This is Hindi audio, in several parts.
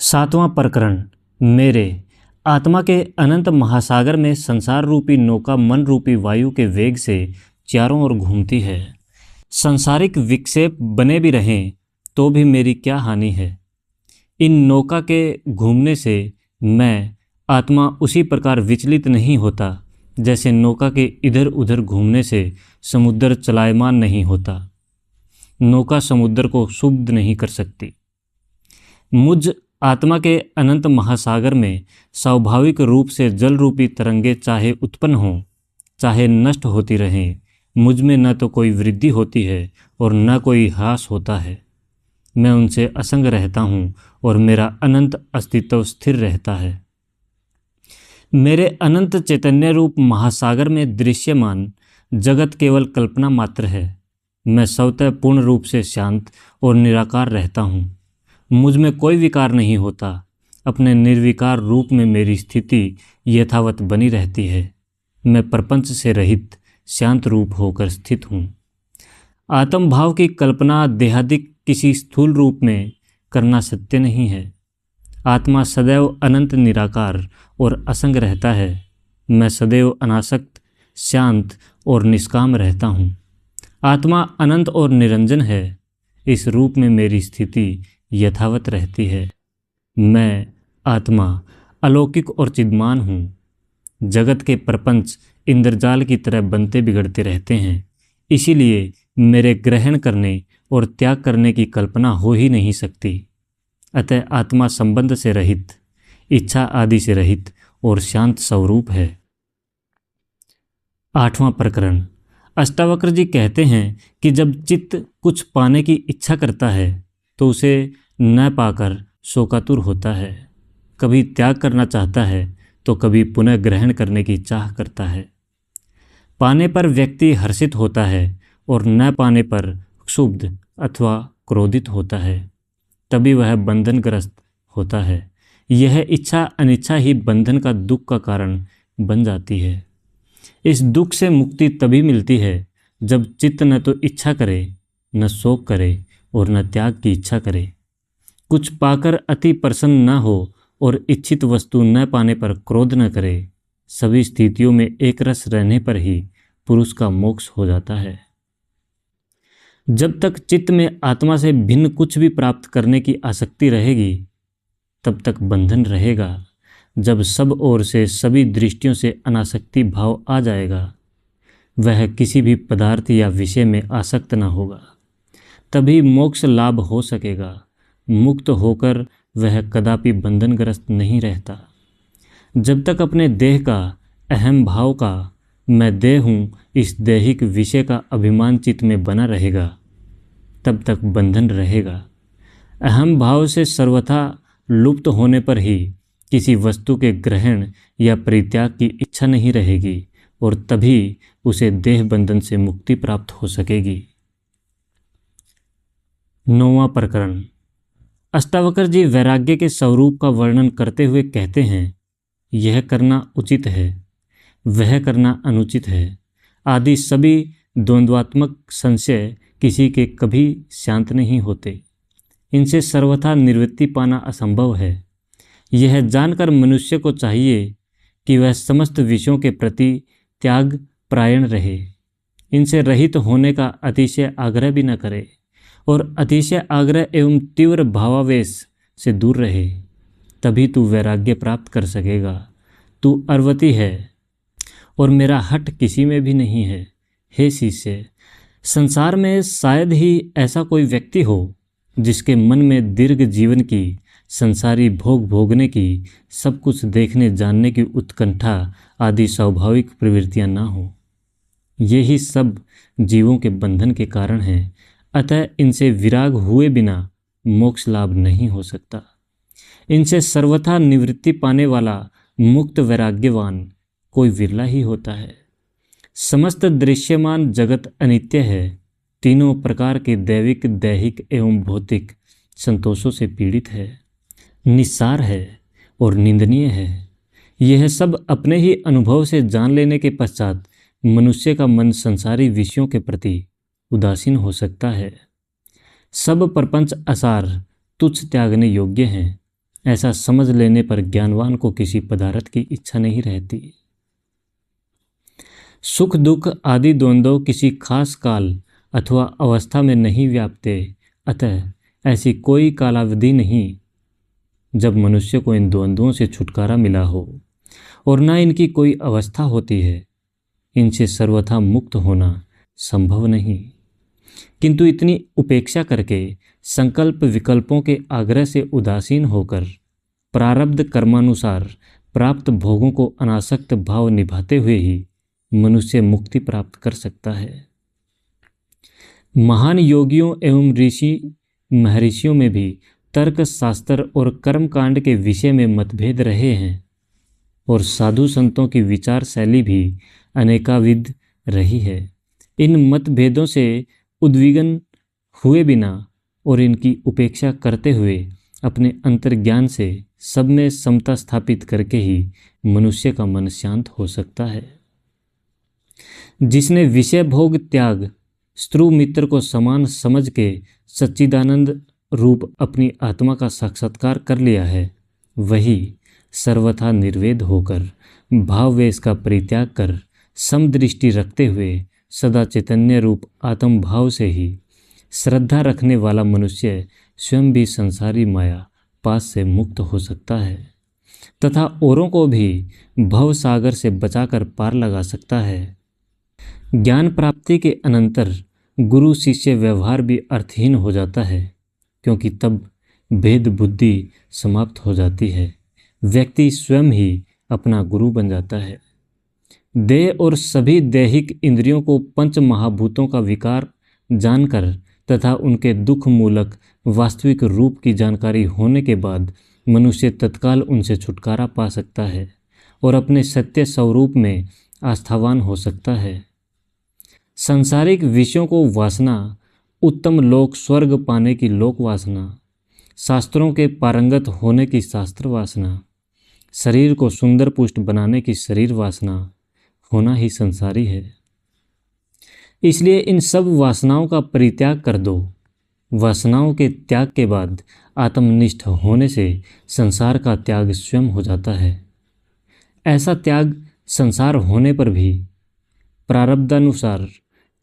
सातवां प्रकरण। मेरे आत्मा के अनंत महासागर में संसार रूपी नौका मन रूपी वायु के वेग से चारों ओर घूमती है। संसारिक विक्षेप बने भी रहें तो भी मेरी क्या हानि है। इन नौका के घूमने से मैं आत्मा उसी प्रकार विचलित नहीं होता जैसे नौका के इधर उधर घूमने से समुद्र चलायमान नहीं होता। नौका समुद्र को क्षुब्ध नहीं कर सकती। मुझ आत्मा के अनंत महासागर में स्वाभाविक रूप से जल रूपी तरंगे चाहे उत्पन्न हों चाहे नष्ट होती रहें, मुझ में न तो कोई वृद्धि होती है और न कोई ह्रास होता है। मैं उनसे असंग रहता हूँ और मेरा अनंत अस्तित्व स्थिर रहता है। मेरे अनंत चैतन्य रूप महासागर में दृश्यमान जगत केवल कल्पना मात्र है। मैं स्वतः पूर्ण रूप से शांत और निराकार रहता हूँ। मुझ में कोई विकार नहीं होता। अपने निर्विकार रूप में मेरी स्थिति यथावत बनी रहती है। मैं प्रपंच से रहित शांत रूप होकर स्थित हूँ। आत्म भाव की कल्पना देहादिक किसी स्थूल रूप में करना सत्य नहीं है। आत्मा सदैव अनंत निराकार और असंग रहता है। मैं सदैव अनासक्त शांत और निष्काम रहता हूँ। आत्मा अनंत और निरंजन है। इस रूप में मेरी स्थिति यथावत रहती है। मैं आत्मा अलौकिक और चिद्मान हूँ। जगत के प्रपंच इंद्रजाल की तरह बनते बिगड़ते रहते हैं, इसीलिए मेरे ग्रहण करने और त्याग करने की कल्पना हो ही नहीं सकती। अतः आत्मा संबंध से रहित, इच्छा आदि से रहित और शांत स्वरूप है। आठवां प्रकरण। अष्टावक्र जी कहते हैं कि जब चित्त कुछ पाने की इच्छा करता है तो उसे न पाकर शोकातुर होता है। कभी त्याग करना चाहता है तो कभी पुनः ग्रहण करने की चाह करता है। पाने पर व्यक्ति हर्षित होता है और न पाने पर क्षुब्ध अथवा क्रोधित होता है। तभी वह बंधनग्रस्त होता है। यह इच्छा अनिच्छा ही बंधन का दुख का कारण बन जाती है। इस दुख से मुक्ति तभी मिलती है जब चित्त न तो इच्छा करे, न शोक करे और न त्याग की इच्छा करे। कुछ पाकर अति प्रसन्न न हो और इच्छित वस्तु न पाने पर क्रोध न करे। सभी स्थितियों में एक रस रहने पर ही पुरुष का मोक्ष हो जाता है। जब तक चित्त में आत्मा से भिन्न कुछ भी प्राप्त करने की आसक्ति रहेगी तब तक बंधन रहेगा। जब सब ओर से सभी दृष्टियों से अनासक्ति भाव आ जाएगा, वह किसी भी पदार्थ या विषय में आसक्त न होगा। तभी मोक्ष लाभ हो सकेगा। मुक्त होकर वह कदापि बंधनग्रस्त नहीं रहता। जब तक अपने देह का, अहम भाव का, मैं देह हूँ, इस दैहिक विषय का अभिमान चित्त में बना रहेगा, तब तक बंधन रहेगा। अहम भाव से सर्वथा लुप्त होने पर ही किसी वस्तु के ग्रहण या परित्याग की इच्छा नहीं रहेगी और तभी उसे देह बंधन से मुक्ति प्राप्त हो सकेगी। नौवां प्रकरण। अष्टावक्र जी वैराग्य के स्वरूप का वर्णन करते हुए कहते हैं, यह करना उचित है, वह करना अनुचित है आदि सभी द्वंद्वात्मक संशय किसी के कभी शांत नहीं होते। इनसे सर्वथा निवृत्ति पाना असंभव है। यह जानकर मनुष्य को चाहिए कि वह समस्त विषयों के प्रति त्याग प्रायण रहे। इनसे रहित होने का अतिशय आग्रह भी न करे और अतिशय आग्रह एवं तीव्र भावावेश से दूर रहे। तभी तू वैराग्य प्राप्त कर सकेगा। तू अर्वती है और मेरा हट किसी में भी नहीं है। हे शिष्य, संसार में शायद ही ऐसा कोई व्यक्ति हो जिसके मन में दीर्घ जीवन की, संसारी भोग भोगने की, सब कुछ देखने जानने की उत्कंठा आदि स्वाभाविक प्रवृत्तियां ना हो। यही सब जीवों के बंधन के कारण हैं। अतः इनसे विराग हुए बिना मोक्ष लाभ नहीं हो सकता। इनसे सर्वथा निवृत्ति पाने वाला मुक्त वैराग्यवान कोई विरला ही होता है। समस्त दृश्यमान जगत अनित्य है। तीनों प्रकार के दैविक, दैहिक एवं भौतिक संतोषों से पीड़ित है, निस्सार है और निंदनीय है। यह सब अपने ही अनुभव से जान लेने के पश्चात मनुष्य का मन संसारी विषयों के प्रति उदासीन हो सकता है। सब प्रपंच असार, तुच्छ, त्यागने योग्य हैं। ऐसा समझ लेने पर ज्ञानवान को किसी पदार्थ की इच्छा नहीं रहती। सुख दुख आदि द्वंद्व किसी खास काल अथवा अवस्था में नहीं व्यापते, अतः ऐसी कोई कालावधि नहीं जब मनुष्य को इन द्वंद्वों से छुटकारा मिला हो, और न इनकी कोई अवस्था होती है। इनसे सर्वथा मुक्त होना संभव नहीं, किंतु इतनी उपेक्षा करके संकल्प विकल्पों के आग्रह से उदासीन होकर प्रारब्ध कर्मानुसार प्राप्त भोगों को अनासक्त भाव निभाते हुए ही मनुष्य मुक्ति प्राप्त कर सकता है। महान योगियों एवं ऋषि महर्षियों में भी तर्क शास्त्र और कर्मकांड के विषय में मतभेद रहे हैं, और साधु संतों की विचार शैली भी अनेकाविध रही है। इन मतभेदों से उद्विग्न हुए बिना और इनकी उपेक्षा करते हुए अपने अंतर्ज्ञान से सब में समता स्थापित करके ही मनुष्य का मन शांत हो सकता है। जिसने विषय भोग त्याग स्त्रु मित्र को समान समझ के सच्चिदानंद रूप अपनी आत्मा का साक्षात्कार कर लिया है, वही सर्वथा निर्वेद होकर भाववेश का परित्याग कर समदृष्टि रखते हुए सदा चैतन्य रूप आत्म भाव से ही श्रद्धा रखने वाला मनुष्य स्वयं भी संसारी माया पास से मुक्त हो सकता है तथा औरों को भी भव सागर से बचाकर पार लगा सकता है। ज्ञान प्राप्ति के अनंतर गुरु शिष्य व्यवहार भी अर्थहीन हो जाता है, क्योंकि तब भेद बुद्धि समाप्त हो जाती है। व्यक्ति स्वयं ही अपना गुरु बन जाता है। देह और सभी दैहिक इंद्रियों को पंच महाभूतों का विकार जानकर तथा उनके दुख मूलक वास्तविक रूप की जानकारी होने के बाद मनुष्य तत्काल उनसे छुटकारा पा सकता है और अपने सत्य स्वरूप में आस्थावान हो सकता है। सांसारिक विषयों को वासना, उत्तम लोक स्वर्ग पाने की लोक वासना, शास्त्रों के पारंगत होने की शास्त्र वासना, शरीर को सुंदर पुष्ट बनाने की शरीर वासना होना ही संसारी है। इसलिए इन सब वासनाओं का परित्याग कर दो। वासनाओं के त्याग के बाद आत्मनिष्ठ होने से संसार का त्याग स्वयं हो जाता है। ऐसा त्याग संसार होने पर भी प्रारब्धानुसार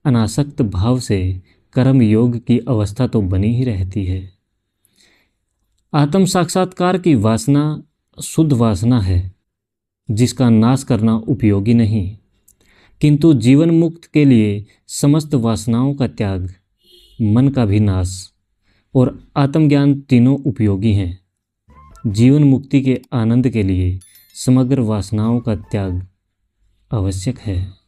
अनासक्त भाव से कर्म योग की अवस्था तो बनी ही रहती है। आत्म साक्षात्कार की वासना शुद्ध वासना है, जिसका नाश करना उपयोगी नहीं, किंतु जीवन मुक्त के लिए समस्त वासनाओं का त्याग, मन का भी नाश और आत्मज्ञान तीनों उपयोगी हैं। जीवन मुक्ति के आनंद के लिए समग्र वासनाओं का त्याग आवश्यक है।